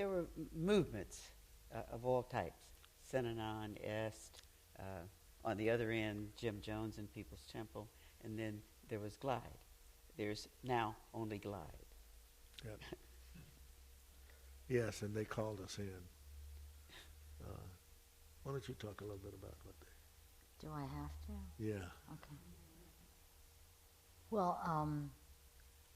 there were movements of all types. Synanon, Est, on the other end, Jim Jones and People's Temple, and then there was Glide. There's now only Glide. Yep. Yes, and they called us in. Why don't you talk a little bit about what they... Do I have to? Yeah. Okay. Well,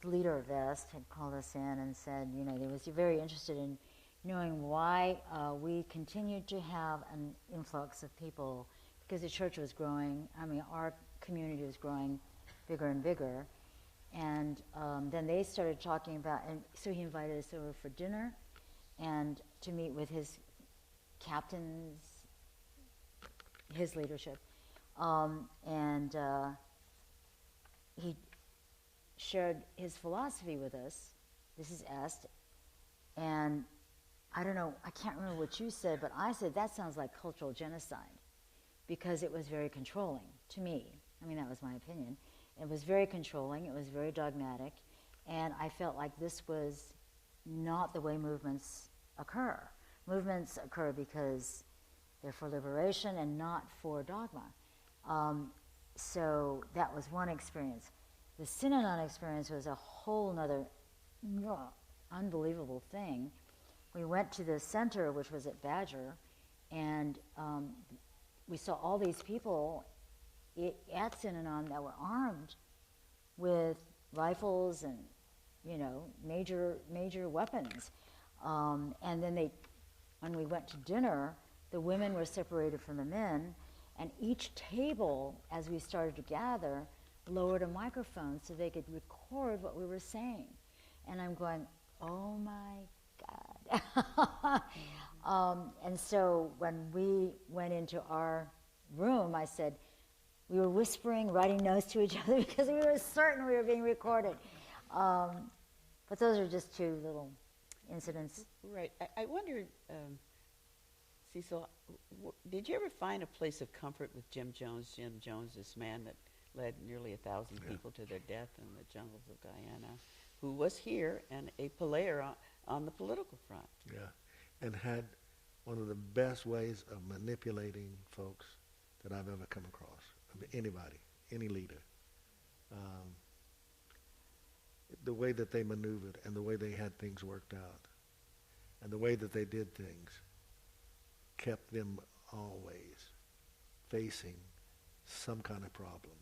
the leader of Est had called us in and said, you know, he was very interested in knowing why we continued to have an influx of people, because the church was growing. I mean, our community was growing bigger and bigger. And then they started talking about, and so he invited us over for dinner and to meet with his captains, his leadership. And he shared his philosophy with us. This is Est. And I don't know, I can't remember what you said, but I said that sounds like cultural genocide, because it was very controlling to me. I mean, that was my opinion. It was very controlling, it was very dogmatic, and I felt like this was not the way movements occur. Movements occur because they're for liberation and not for dogma. So that was one experience. The Synanon experience was a whole nother unbelievable thing. We went to the center, which was at Badger, and we saw all these people at Synanon that were armed with rifles and, you know, major weapons. And then when we went to dinner, the women were separated from the men, and each table, as we started to gather, lowered a microphone so they could record what we were saying. And I'm going, oh my God. And so when we went into our room, I said, we were whispering, writing notes to each other because we were certain we were being recorded. But those are just two little incidents. Right. I wondered, Cecil, did you ever find a place of comfort with Jim Jones? Jim Jones, this man that led nearly 1,000 people to their death in the jungles of Guyana, who was here and a player on the political front. Yeah, and had one of the best ways of manipulating folks that I've ever come across. I mean, anybody, any leader. The way that they maneuvered and the way they had things worked out and the way that they did things kept them always facing some kind of problem,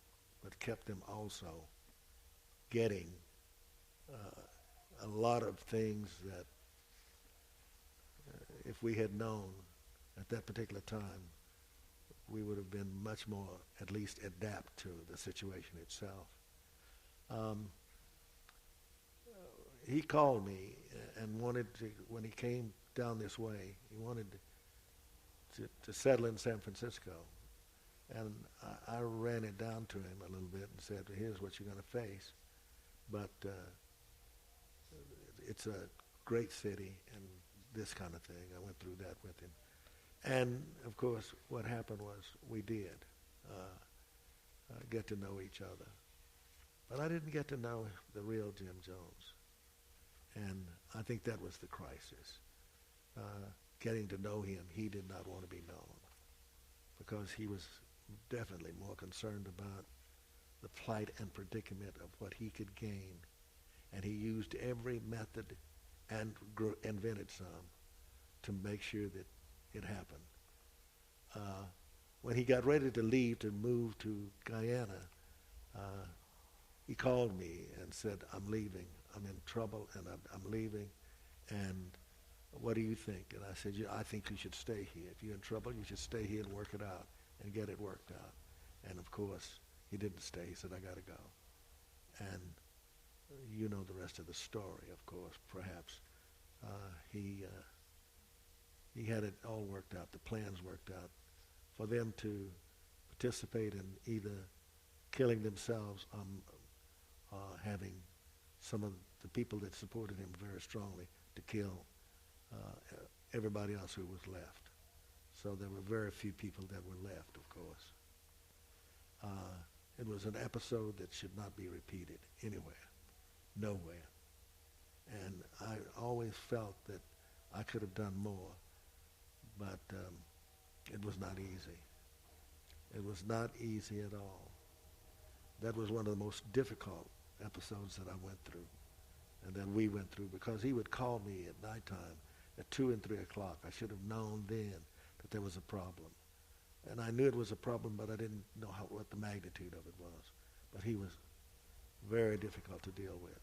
but kept them also getting a lot of things that if we had known at that particular time, we would have been much more, at least adapt to the situation itself. He called me and wanted to, when he came down this way, he wanted to settle in San Francisco. And I ran it down to him a little bit and said, here's what you're going to face. But it's a great city and this kind of thing. I went through that with him. And, of course, what happened was we did get to know each other. But I didn't get to know the real Jim Jones. And I think that was the crisis. Getting to know him, he did not want to be known because he was definitely more concerned about the plight and predicament of what he could gain. And he used every method and invented some to make sure that it happened. When he got ready to leave to move to Guyana, he called me and said, I'm leaving. I'm in trouble and I'm leaving. And what do you think? And I said, yeah, I think you should stay here. If you're in trouble, you should stay here and work it out and get it worked out. And of course, he didn't stay. He said, I got to go. And you know the rest of the story, of course, perhaps. He had it all worked out, the plans worked out, for them to participate in either killing themselves or having some of the people that supported him very strongly to kill everybody else who was left. So there were very few people that were left, of course. It was an episode that should not be repeated anywhere, nowhere. And I always felt that I could have done more, but it was not easy. It was not easy at all. That was one of the most difficult episodes that I went through, and that we went through, because he would call me at nighttime at 2 and 3 o'clock. I should have known then that there was a problem. And I knew it was a problem, but I didn't know what the magnitude of it was. But he was very difficult to deal with.